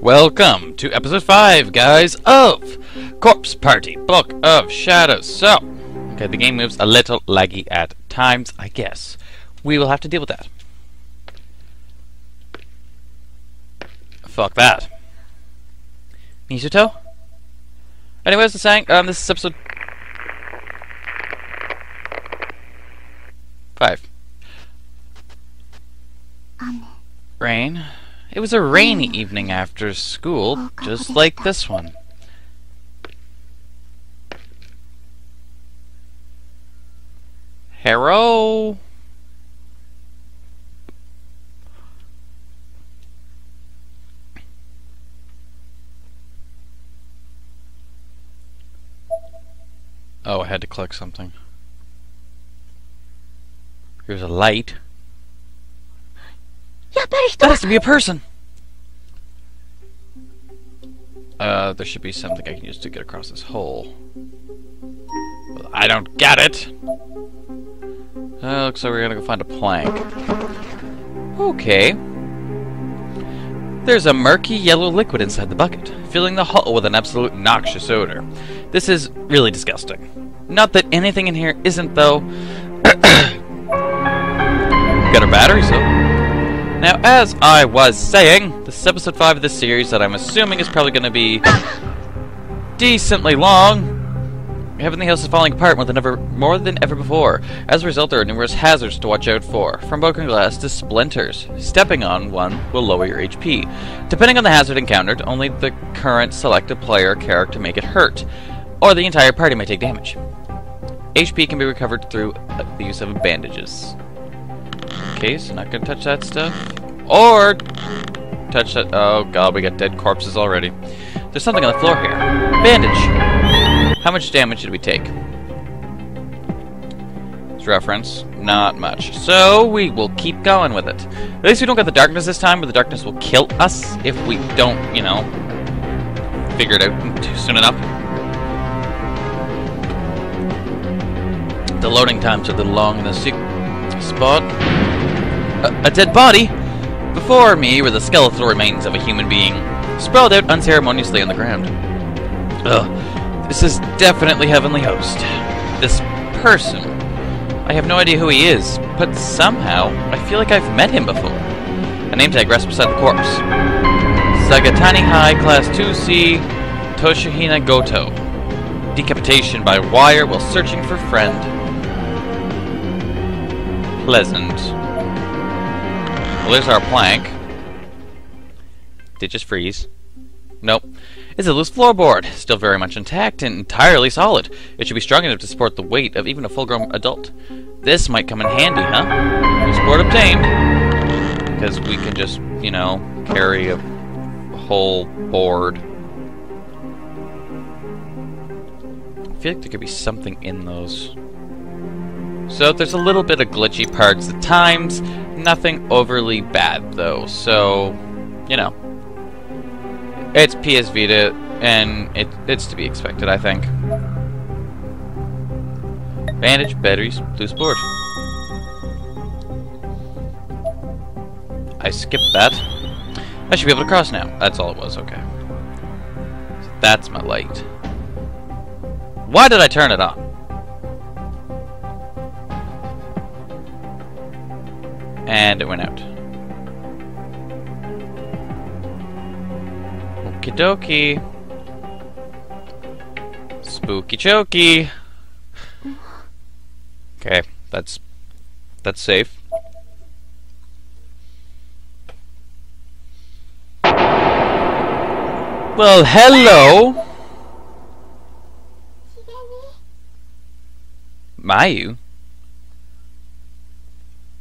Welcome to episode 5, guys, of Corpse Party Book of Shadows. So, okay, the game moves a little laggy at times, I guess. We will have to deal with that. Fuck that. Misuto? Anyways, the saying, this is episode 5. Rain. It was a rainy evening after school, just like this one. Hello? Oh, I had to click something. Here's a light. That has to be a person! There should be something I can use to get across this hole. Well, I don't get it! Looks like we're gonna go find a plank. Okay. There's a murky yellow liquid inside the bucket, filling the hull with an absolute noxious odor. This is really disgusting. Not that anything in here isn't, though. Got our batteries, though. Now, as I was saying, this is episode 5 of this series that I'm assuming is probably going to be decently long. Everything else is falling apart more than ever before. As a result, there are numerous hazards to watch out for, from broken glass to splinters. Stepping on one will lower your HP. Depending on the hazard encountered, only the current selected player or character may get hurt, or the entire party may take damage. HP can be recovered through the use of bandages. Okay, so not gonna touch that stuff. Or touch that. Oh god, we got dead corpses already. There's something on the floor here. Bandage. How much damage did we take? As reference, not much. So we will keep going with it. At least we don't get the darkness this time, but the darkness will kill us if we don't, you know, figure it out soon enough. The loading times are a little long in this spot. A dead body? Before me were the skeletal remains of a human being, sprawled out unceremoniously on the ground. Ugh, this is definitely Heavenly Host. This person. I have no idea who he is, but somehow I feel like I've met him before. A name tag rests beside the corpse. Sagatani High, Class 2C, Toshihina Goto. Decapitation by wire while searching for friend. Pleasant. Well, there's our plank. Did it just freeze? Nope. It's a loose floorboard, still very much intact and entirely solid. It should be strong enough to support the weight of even a full-grown adult. This might come in handy, huh? Full support obtained. Because we can just, you know, carry a whole board. I feel like there could be something in those. So there's a little bit of glitchy parts at times. Nothing overly bad, though. So, you know. It's PS Vita, and it's to be expected, I think. Bandage, batteries, loose board. I skipped that. I should be able to cross now. That's all it was, okay. So that's my light. Why did I turn it on? And it went out. Okie dokie. Spooky chokey. Okay, that's safe. Well, hello. Mayu?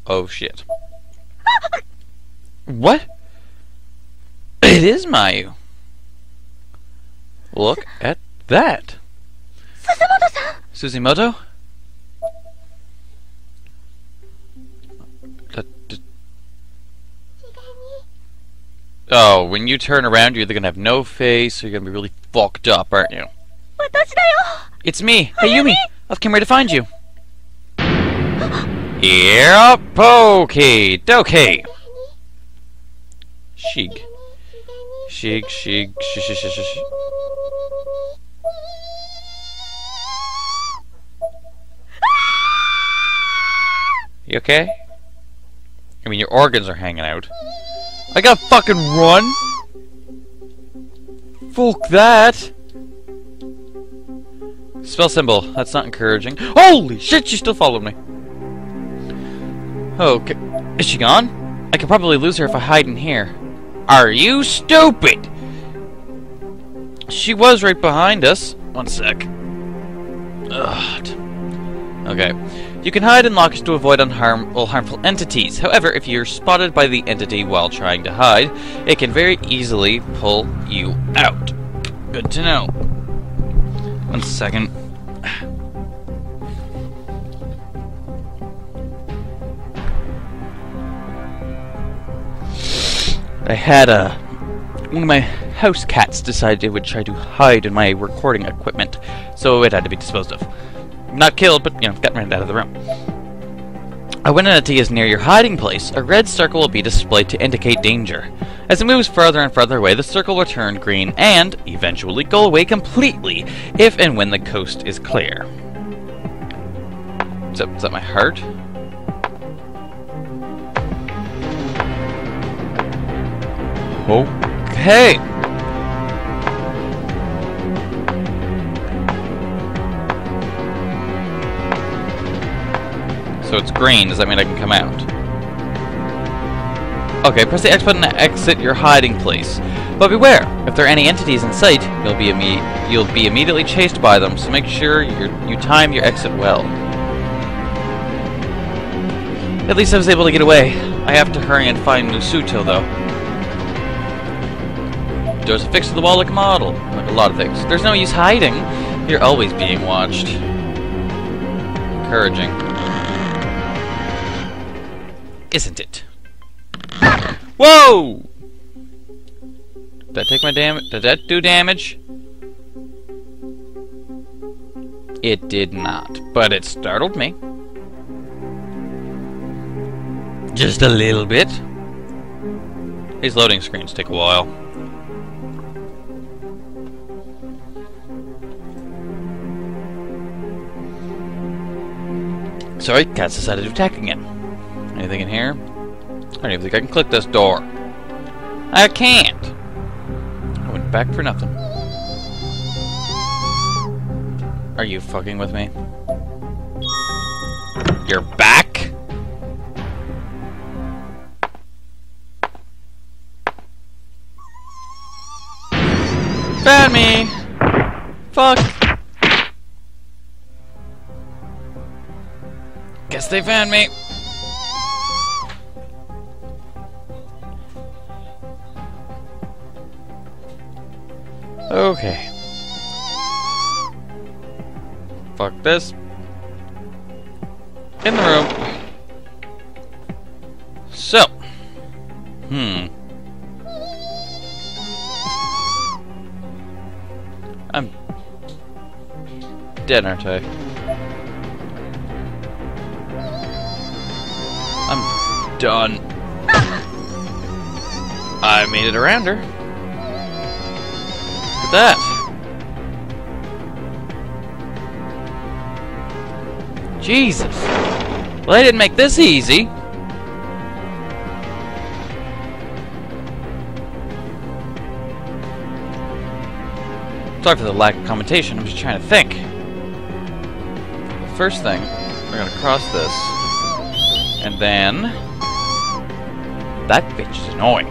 Oh shit. What? It is Mayu. Look at that. Suzimoto? Oh, when you turn around, you're either gonna have no face or you're gonna be really fucked up, aren't you? It's me, Hayumi. I've come here to find you. Yep, okay, dokie. Shig, shig, sh. You okay? I mean, your organs are hanging out. I gotta fucking run? Fuck that! Spell symbol. That's not encouraging. Holy shit, she still followed me. Okay. Is she gone? I could probably lose her if I hide in here. Are you stupid? She was right behind us. One sec. Ugh. Okay. You can hide in lockers to avoid harmful entities. However, if you're spotted by the entity while trying to hide, it can very easily pull you out. Good to know. 1 second. I had one of my house cats decided it would try to hide in my recording equipment, so it had to be disposed of. Not killed, but, you know, got ran out of the room. When an entity is near your hiding place, a red circle will be displayed to indicate danger. As it moves further and further away, the circle will turn green and, eventually, go away completely if and when the coast is clear. Is that my heart? Okay. So it's green. Does that mean I can come out? Okay, press the X button to exit your hiding place. But beware, if there are any entities in sight, you'll be immediately chased by them. So make sure you time your exit well. At least I was able to get away. I have to hurry and find Musuto, though. Doors affixed to the wall like a model. Like a lot of things. There's no use hiding. You're always being watched. Encouraging. Isn't it? Whoa! Did that take my damage? Did that do damage? It did not, but it startled me. Just a little bit. These loading screens take a while. Sorry, cats decided to attack again. Anything in here? I don't even think I can click this door. I can't! I went back for nothing. Are you fucking with me? You're back? Ban me! Fuck! Guess they found me. Okay. Fuck this. In the room. So. I'm dead, aren't I? I'm done. I made it around her. Look at that. Jesus. Well, they didn't make this easy. Sorry for the lack of commentation. I'm just trying to think. The first thing, we're gonna cross this. And then that bitch is annoying.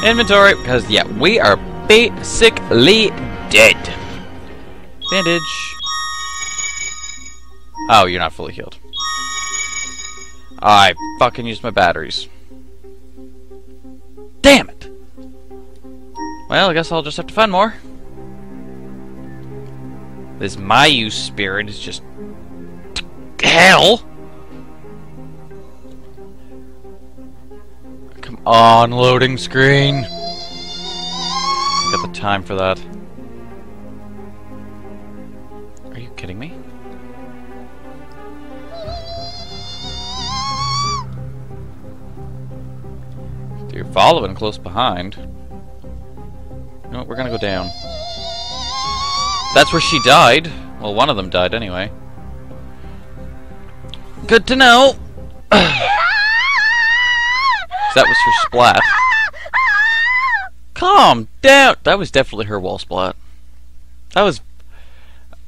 Inventory, because yeah, we are basically dead. Bandage. Oh, you're not fully healed. I fucking used my batteries. Damn it! Well, I guess I'll just have to find more. This Mayu spirit is just hell. Come on, loading screen. Got the time for that. Are you kidding me? You're following close behind. we're gonna go down. That's where she died. Well, one of them died anyway. Good to know. That was her splat. Calm down. That was definitely her wall splat. That was...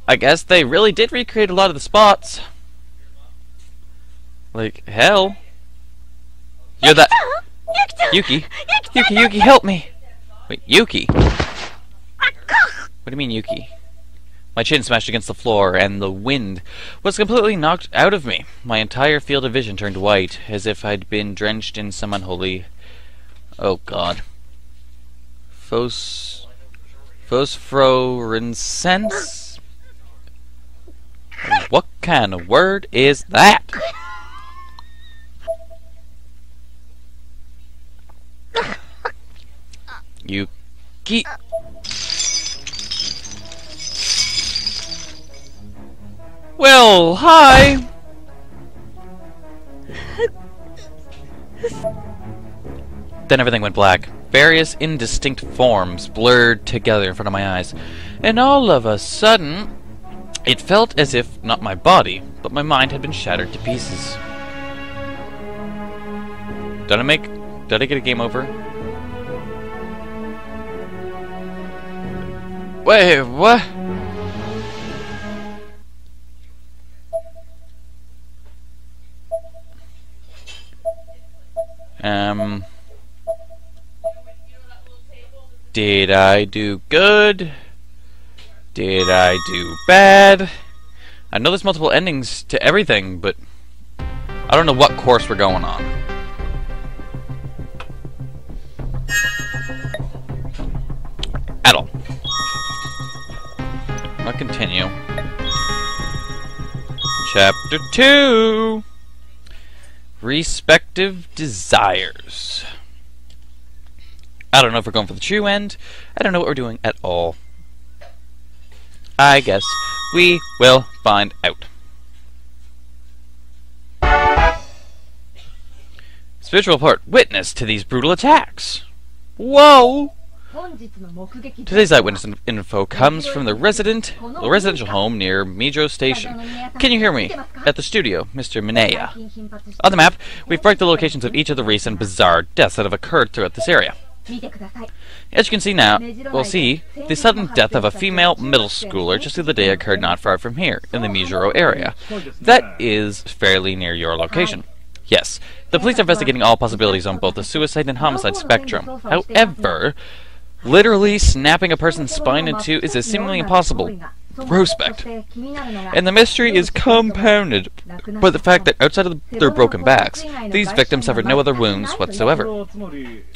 I guess they really did recreate a lot of the spots. Like, hell. You're that... Yuki? Yuki, help me! Wait, Yuki? What do you mean, Yuki? My chin smashed against the floor, and the wind was completely knocked out of me. My entire field of vision turned white, as if I'd been drenched in some unholy... Oh, God. Phosphorescence? What kind of word is that? Yuki. Well, hi. Then everything went black. Various indistinct forms blurred together in front of my eyes. And all of a sudden, it felt as if not my body, but my mind had been shattered to pieces. Did I get a game over? Wait, what? Did I do good? Did I do bad? I know there's multiple endings to everything, but I don't know what course we're going on. At all. I'll continue. Chapter 2. Respective desires. I don't know if we're going for the true end. I don't know what we're doing at all. I guess we will find out. Spiritual report. Witness to these brutal attacks. Whoa! Today's eyewitness info comes from the residential home near Mijo Station. Can you hear me? At the studio, Mr. Minaya. On the map, we've marked the locations of each of the recent bizarre deaths that have occurred throughout this area. As you can see now, the sudden death of a female middle schooler just the other day occurred not far from here, in the Mijiro area. That is fairly near your location. Yes, the police are investigating all possibilities on both the suicide and homicide spectrum. However, literally snapping a person's spine in two is a seemingly impossible prospect. And the mystery is compounded by the fact that outside of their broken backs, these victims suffered no other wounds whatsoever.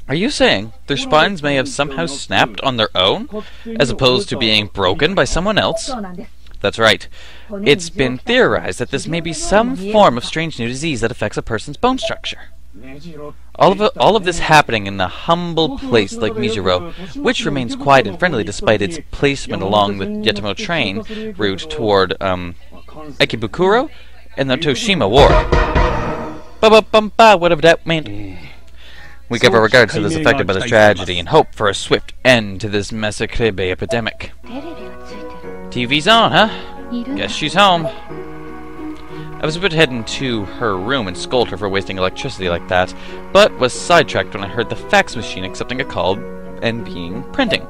Are you saying their spines may have somehow snapped on their own, as opposed to being broken by someone else? That's right. It's been theorized that this may be some form of strange new disease that affects a person's bone structure. All of this happening in a humble place like Mijiro, which remains quiet and friendly despite its placement along the Yetamo train route toward Ikebukuro and the Toshima Ward. Whatever that meant. We give our regards to those affected by this tragedy and hope for a swift end to this Masakrebe epidemic. TV's on, huh? Guess she's home. I was about to head into her room and scold her for wasting electricity like that, but was sidetracked when I heard the fax machine accepting a call and began printing.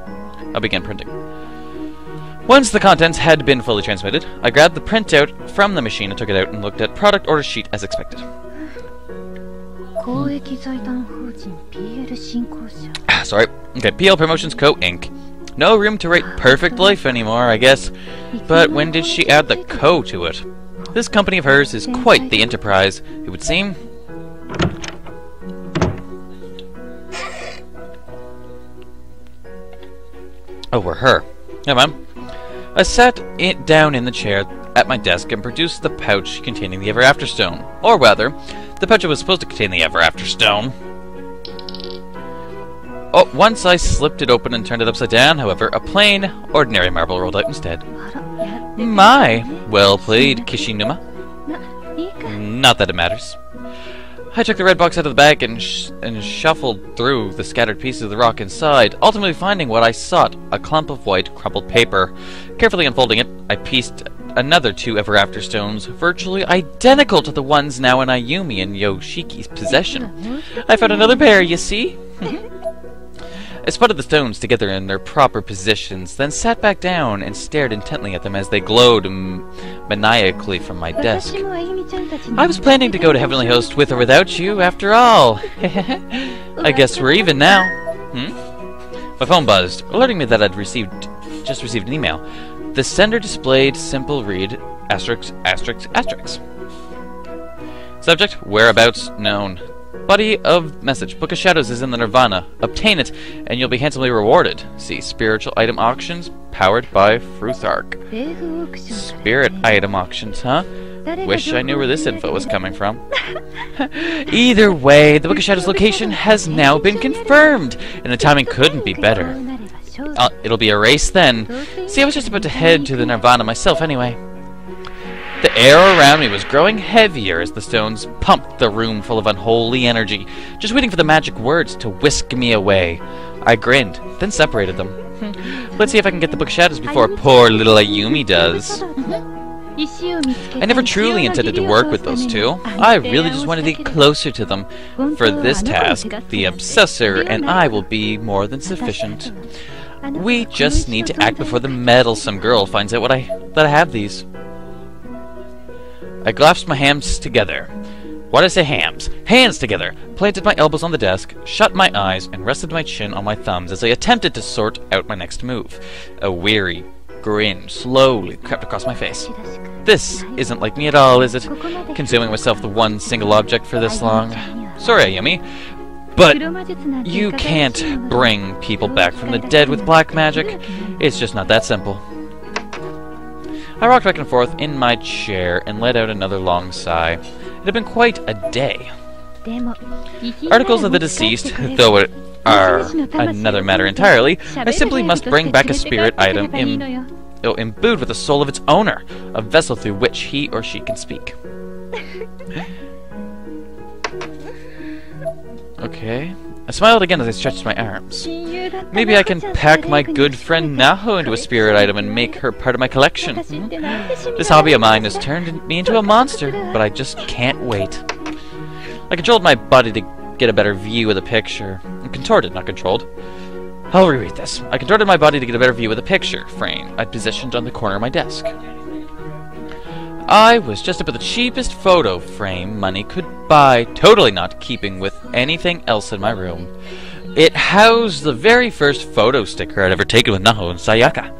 Once the contents had been fully transmitted, I grabbed the printout from the machine and took it out and looked at product order sheet as expected. Sorry. Okay, PL Promotions Co. Inc. No room to write Perfect Life anymore, I guess. But when did she add the Co to it? This company of hers is quite the enterprise, it would seem. Oh, we're her. Yeah, ma'am. I sat down in the chair at my desk and produced the pouch containing the Ever After Stone. Or rather, the pouch that was supposed to contain the Ever After Stone. Oh, once I slipped it open and turned it upside down, however, a plain, ordinary marble rolled out instead. My, well played, Kishinuma. Not that it matters. I took the red box out of the bag and shuffled through the scattered pieces of the rock inside, ultimately finding what I sought, a clump of white, crumpled paper. Carefully unfolding it, I pieced another 2 Ever After stones, virtually identical to the ones now in Ayumi and Yoshiki's possession. I found another pair, you see? I spotted the stones together in their proper positions, then sat back down and stared intently at them as they glowed maniacally from my desk. I was planning to go to Heavenly Host with or without you, after all. I guess we're even now. My phone buzzed, alerting me that I'd just received an email. The sender displayed simple read, asterisk, asterisk, asterisk. Subject, whereabouts known. Body of message. Book of Shadows is in the Nirvana. Obtain it, and you'll be handsomely rewarded. See Spiritual Item Auctions, powered by Fruthark. Spirit Item Auctions, huh? Wish I knew where this info was coming from. Either way, the Book of Shadows location has now been confirmed, and the timing couldn't be better. It'll be a race then. See, I was just about to head to the Nirvana myself anyway. The air around me was growing heavier as the stones pumped the room full of unholy energy, just waiting for the magic words to whisk me away. I grinned, then separated them. Let's see if I can get the Book of Shadows before poor little Ayumi does. I never truly intended to work with those two. I really just wanted to get closer to them. For this task, the Obsessor and I will be more than sufficient. We just need to act before the meddlesome girl finds out that I have these. I clasped my hands together. Why did I say hams? Hands together! Planted my elbows on the desk, shut my eyes, and rested my chin on my thumbs as I attempted to sort out my next move. A weary grin slowly crept across my face. This isn't like me at all, is it? Consuming myself the one single object for this long. Sorry, Ayumi, but you can't bring people back from the dead with black magic. It's just not that simple. I rocked back and forth in my chair and let out another long sigh. It had been quite a day. Articles of the deceased, though it are another matter entirely, I simply must bring back a spirit item imbued with the soul of its owner, a vessel through which he or she can speak. Okay. I smiled again as I stretched my arms. Maybe I can pack my good friend Naho into a spirit item and make her part of my collection. This hobby of mine has turned me into a monster, but I just can't wait. I controlled my body to get a better view of the picture. Contorted, not controlled. I'll reread this. I contorted my body to get a better view of the picture frame I'd positioned on the corner of my desk. I was just about the cheapest photo frame money could buy, totally not keeping with anything else in my room. It housed the very first photo sticker I'd ever taken with Naho and Sayaka.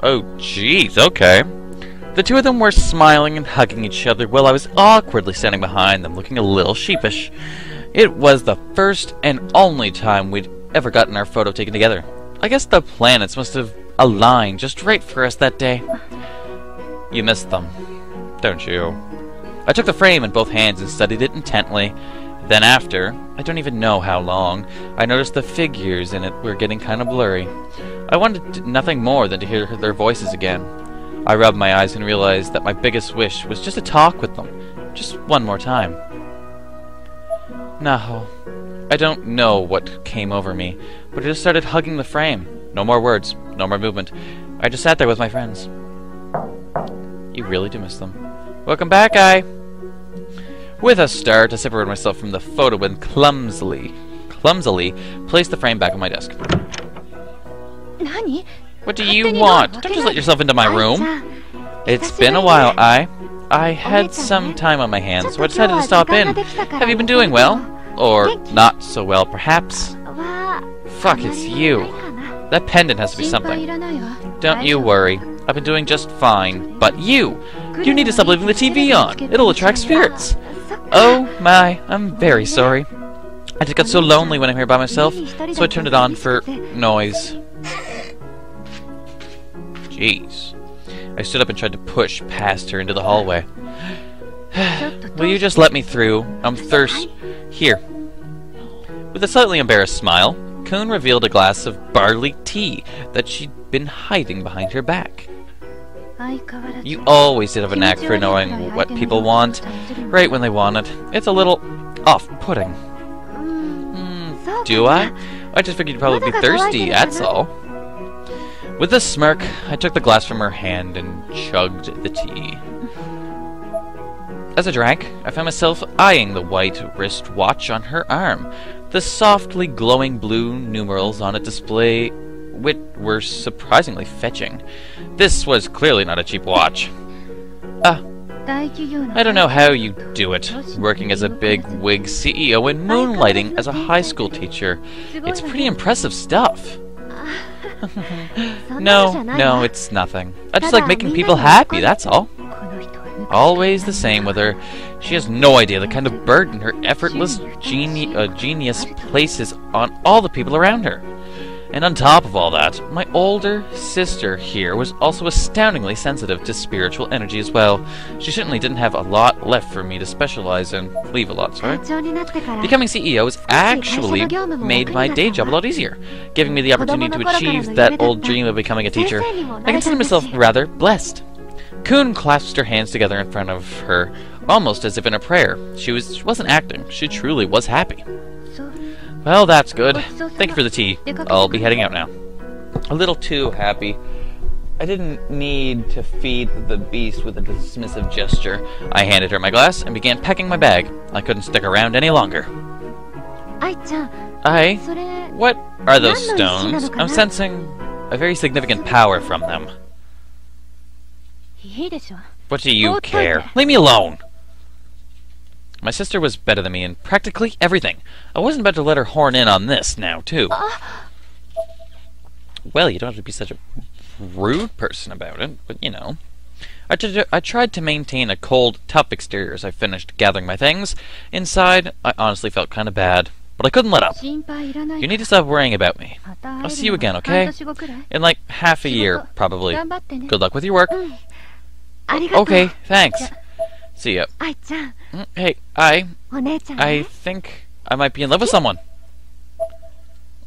Oh, jeez, okay. The two of them were smiling and hugging each other while I was awkwardly standing behind them, looking a little sheepish. It was the first and only time we'd ever gotten our photo taken together. I guess the planets must have aligned just right for us that day. You missed them, don't you? I took the frame in both hands and studied it intently. Then after, I don't even know how long, I noticed the figures in it were getting kind of blurry. I wanted nothing more than to hear their voices again. I rubbed my eyes and realized that my biggest wish was just to talk with them, just one more time. Naho. I don't know what came over me, but I just started hugging the frame. No more words, no more movement. I just sat there with my friends. You really do miss them. Welcome back, Ai! With a start, I separated myself from the photo and clumsily placed the frame back on my desk. What do you want? Don't just let yourself into my room. It's been a while, Ai. I had some time on my hands, so I decided to stop in. Have you been doing well? Or not so well, perhaps? Fuck, it's you. That pendant has to be something. Don't you worry. I've been doing just fine. But you need to stop leaving the TV on. It'll attract spirits. Oh my, I'm very sorry. I just got so lonely when I'm here by myself, so I turned it on for noise. Jeez. I stood up and tried to push past her into the hallway. Will you just let me through? I'm Here. With a slightly embarrassed smile, Kun revealed a glass of barley tea that she'd been hiding behind her back. You always did have a knack for knowing what people want, right when they want it. It's a little off-putting. Do I? I just figured you'd probably be thirsty, that's all. With a smirk, I took the glass from her hand and chugged the tea. As I drank, I found myself eyeing the white wristwatch on her arm. The softly glowing blue numerals on it display which were surprisingly fetching. This was clearly not a cheap watch. I don't know how you do it, working as a big wig CEO and moonlighting as a high school teacher. It's pretty impressive stuff. No, it's nothing. I just like making people happy, that's all. Always the same with her. She has no idea the kind of burden her effortless genius places on all the people around her. And on top of all that, my older sister here was also astoundingly sensitive to spiritual energy as well. She certainly didn't have a lot left for me to specialize in. Leave a lot, sorry. Becoming CEO has actually made my day job a lot easier, giving me the opportunity to achieve that old dream of becoming a teacher. I consider myself rather blessed. Kun clasped her hands together in front of her, almost as if in a prayer. She wasn't acting. She truly was happy. Well, that's good. Thank you for the tea. I'll be heading out now. A little too happy. I didn't need to feed the beast with a dismissive gesture. I handed her my glass and began packing my bag. I couldn't stick around any longer. What are those stones? I'm sensing a very significant power from them. What do you care? Leave me alone! My sister was better than me in practically everything. I wasn't about to let her horn in on this now, too. Well, you don't have to be such a rude person about it, but you know. I tried to maintain a cold, tough exterior as I finished gathering my things. Inside, I honestly felt kind of bad, but I couldn't let up. You need to stop worrying about me. I'll see you again, okay? In like half a year, probably. Good luck with your work. Okay, thanks. See ya. Hey, I think I might be in love with someone.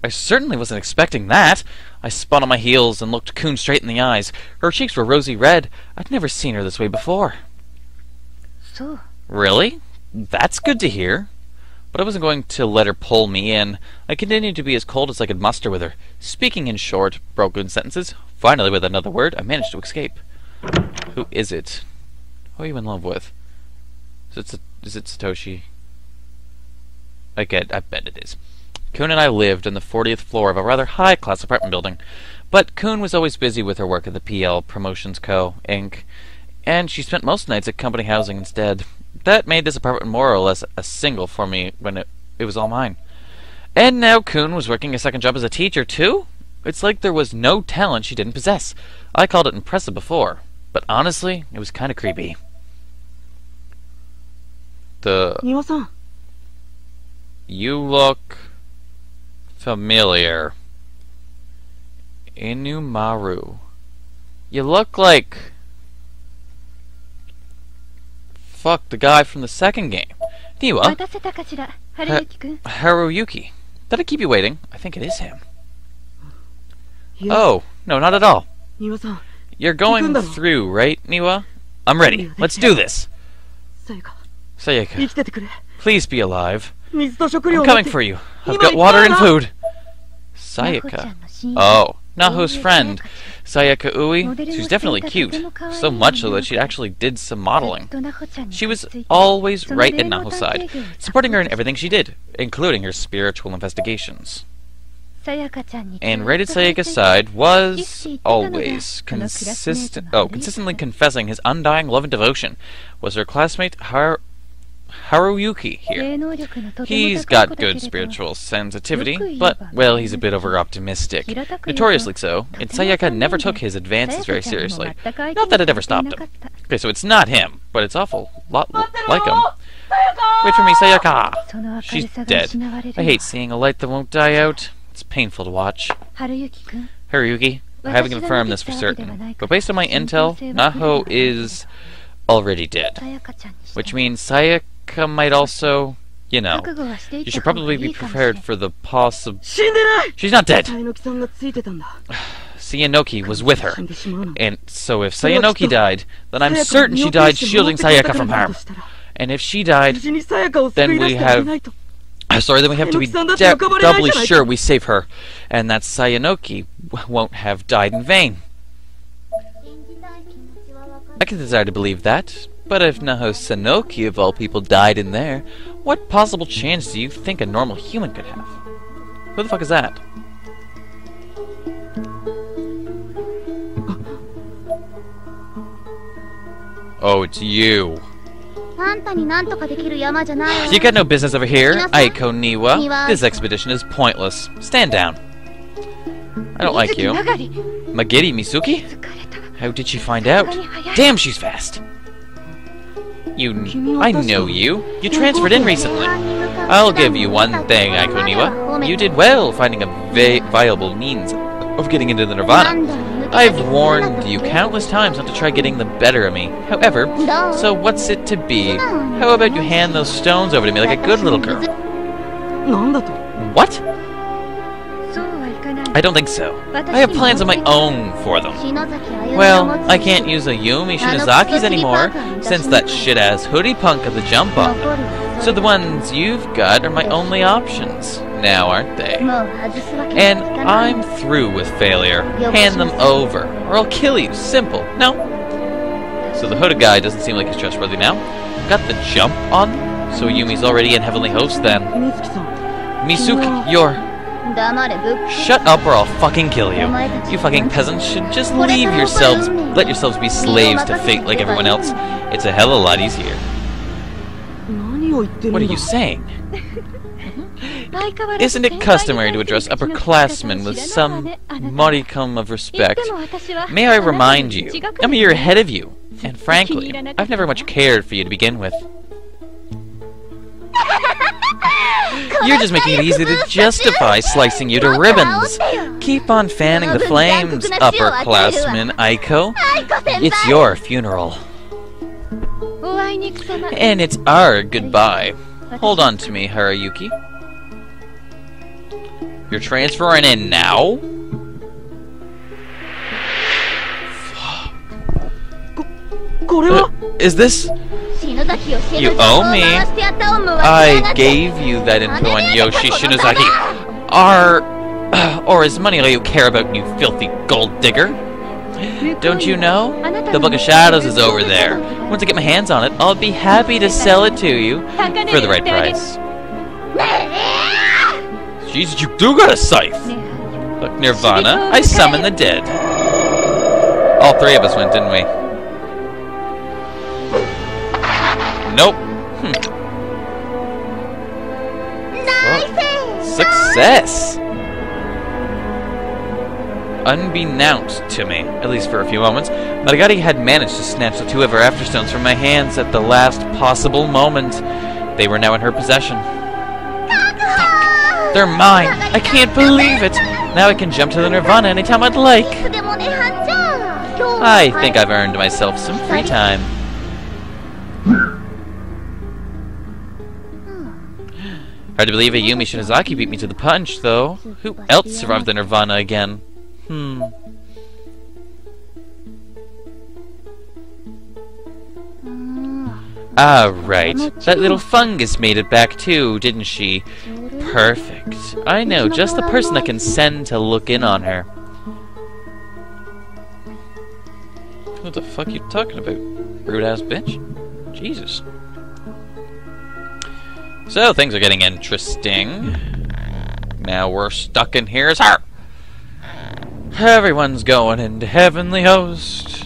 I certainly wasn't expecting that. I spun on my heels and looked Kun straight in the eyes. Her cheeks were rosy red. I'd never seen her this way before. Really? That's good to hear. But I wasn't going to let her pull me in. I continued to be as cold as I could muster with her, speaking in short, broken sentences. Finally, with another word, I managed to escape. Who is it? Who are you in love with? Is it Satoshi? I bet it is. Kun and I lived on the 40th floor of a rather high-class apartment building, but Kun was always busy with her work at the PL Promotions Co., Inc., and she spent most nights at company housing instead. That made this apartment more or less a single for me when it was all mine. And now Kun was working a second job as a teacher, too? It's like there was no talent she didn't possess. I called it impressive before, but honestly, it was kind of creepy. You look familiar. Inumaru. You look like... Fuck, the guy from the second game. Niwa. Haruyuki. Did I keep you waiting? I think it is him. Oh, no, not at all. You're going through, right, Niwa? I'm ready. Let's do this. Sayaka, please be alive. I'm coming for you. I've got water and food. Sayaka. Oh, Naho's friend. Sayaka Ui. She's definitely cute. So much so that she actually did some modeling. She was always right at Naho's side, supporting her in everything she did, including her spiritual investigations. And right at Sayaka's side was always consistently confessing his undying love and devotion was her classmate Haruyuki here. He's got good spiritual sensitivity, but, well, he's a bit over-optimistic. Notoriously so, and Sayaka never took his advances very seriously. Not that it ever stopped him. Okay, so it's not him, but it's awful lot like him. Wait for me, Sayaka! She's dead. I hate seeing a light that won't die out. It's painful to watch. Haruyuki, I haven't confirmed this for certain, but based on my intel, Naho is already dead. Which means Sayaka might also, you know, you should probably be prepared for the possible... She's not dead! Sayanoki was with her. And so if Sayanoki died, then I'm certain she died shielding Sayaka from harm. And if she died, then we have... then we have to be doubly sure we save her, and that Sayanoki won't have died in vain. I can desire to believe that, but if Naho Sanoki of all people died in there, what possible chance do you think a normal human could have? Who the fuck is that? Oh, it's you. You got no business over here, Aiko Niwa. This expedition is pointless. Stand down. I don't like you. Magiri Misuki? How did she find out? Damn, she's fast. I know you. You transferred in recently. I'll give you one thing, Aiko Niwa. You did well finding a viable means of getting into the Nirvana. I've warned you countless times not to try getting the better of me. However, so what's it to be? How about you hand those stones over to me like a good little girl? What? I don't think so. I have plans of my own for them. Well, I can't use a Yumi Shinazaki's anymore, since that shit-ass hoodie punk of the jump off. So the ones you've got are my only options now, aren't they? And I'm through with failure. Hand them over, or I'll kill you. Simple. No? So the hooded guy doesn't seem like he's trustworthy now. Got the jump on? So Yumi's already in Heavenly Host then. Misuki, you're... Shut up or I'll fucking kill you. You fucking peasants should just let yourselves be slaves to fate like everyone else. It's a hell of a lot easier. What are you saying? Isn't it customary to address upperclassmen with some modicum of respect? May I remind you, I'm a year ahead of you, and frankly, I've never much cared for you to begin with. You're just making it easy to justify slicing you to ribbons. Keep on fanning the flames, upperclassmen, Aiko. It's your funeral. And it's our goodbye. Hold on to me, Harayuki. You're transferring in now? Is this... You owe me. I gave you that info on Yoshi Shinozaki. Or is money all you care about, you filthy gold digger? Don't you know? The Book of Shadows is over there. Once I get my hands on it, I'll be happy to sell it to you for the right price. Jesus, you do got a scythe! Look, Nirvana, I summon the dead. All three of us went, didn't we? Nope. Success! Unbeknownst to me, at least for a few moments, Marigari had managed to snatch the two of her Afterstones from my hands at the last possible moment. They were now in her possession. They're mine! I can't believe it! Now I can jump to the Nirvana anytime I'd like. I think I've earned myself some free time. Hard to believe a Yumi Shinozaki beat me to the punch, though. Who else survived the Nirvana again? Ah, right. That little fungus made it back too, didn't she? Perfect. I know just the person I can send to look in on her. What the fuck are you talking about? Rude-ass bitch? Jesus. So, things are getting interesting. Now we're stuck in here as her. Everyone's going into Heavenly Host.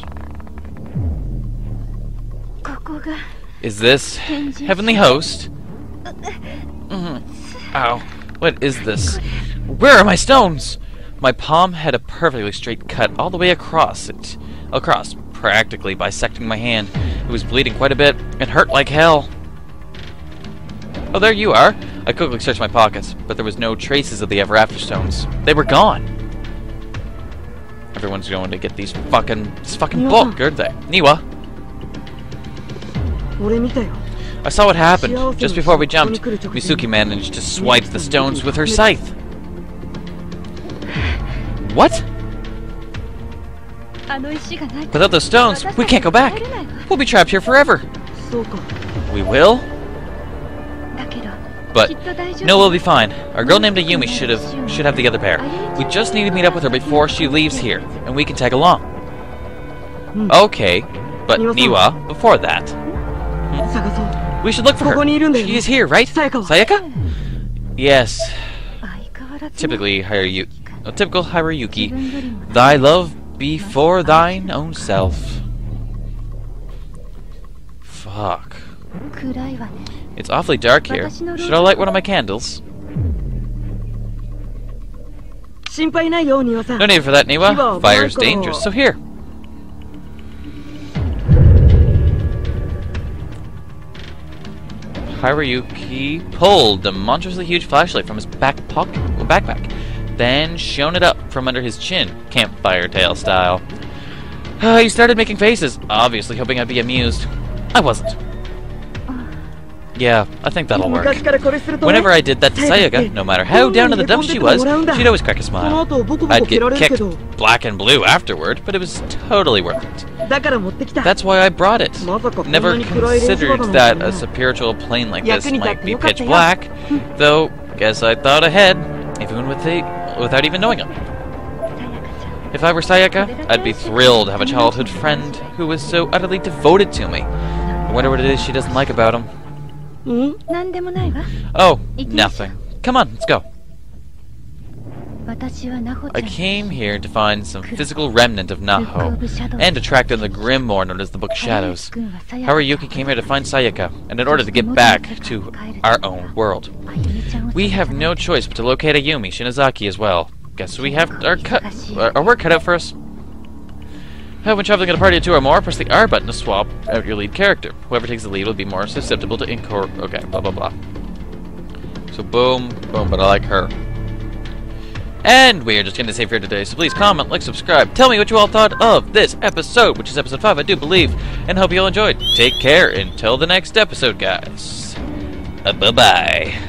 Is this Heavenly Host? Ow. What is this? Where are my stones? My palm had a perfectly straight cut all the way across it. Practically bisecting my hand. It was bleeding quite a bit and hurt like hell. Oh, there you are. I quickly searched my pockets, but there was no traces of the Ever After stones. They were gone. Everyone's going to get this fucking book, aren't they? Niwa. I saw what happened. Just before we jumped, Misuki managed to swipe the stones with her scythe. What? Without those stones, we can't go back. We'll be trapped here forever. We will? But no, we'll be fine. Our girl named Ayumi should have the other pair. We just need to meet up with her before she leaves here, and we can tag along. Okay, but Niwa, before that. We should look for her. She is here, right? Sayaka? Yes. Typical Haruyuki. Thy love before thine own self. Fuck. It's awfully dark here. Should I light one of my candles? No need for that, Niwa. Fire's dangerous, so here. Haruyuki pulled a monstrously huge flashlight from his backpack, then shone it up from under his chin, campfire tale style. He started making faces, obviously hoping I'd be amused. I wasn't. Yeah, I think that'll work. Whenever I did that to Sayaka, no matter how down in the dumps she was, she'd always crack a smile. I'd get kicked black and blue afterward, but it was totally worth it. That's why I brought it. Never considered that a spiritual plane like this might be pitch black, though guess I thought ahead, even without even knowing him. If I were Sayaka, I'd be thrilled to have a childhood friend who was so utterly devoted to me. I wonder what it is she doesn't like about him. Oh, nothing. Come on, let's go. I came here to find some physical remnant of Naho, and to track down the Grimoire known as the Book of Shadows. Haruyuki came here to find Sayaka, and in order to get back to our own world. We have no choice but to locate Ayumi Shinozaki as well. Guess we have our work cut out for us. When traveling at a party of 2 or more, press the R button to swap out your lead character. Whoever takes the lead will be more susceptible to okay, blah blah blah. So boom, boom, but I like her. And we are just going to save here today, so please comment, like, subscribe. Tell me what you all thought of this episode, which is episode 5, I do believe, and hope you all enjoyed. Take care until the next episode, guys. Bye-bye.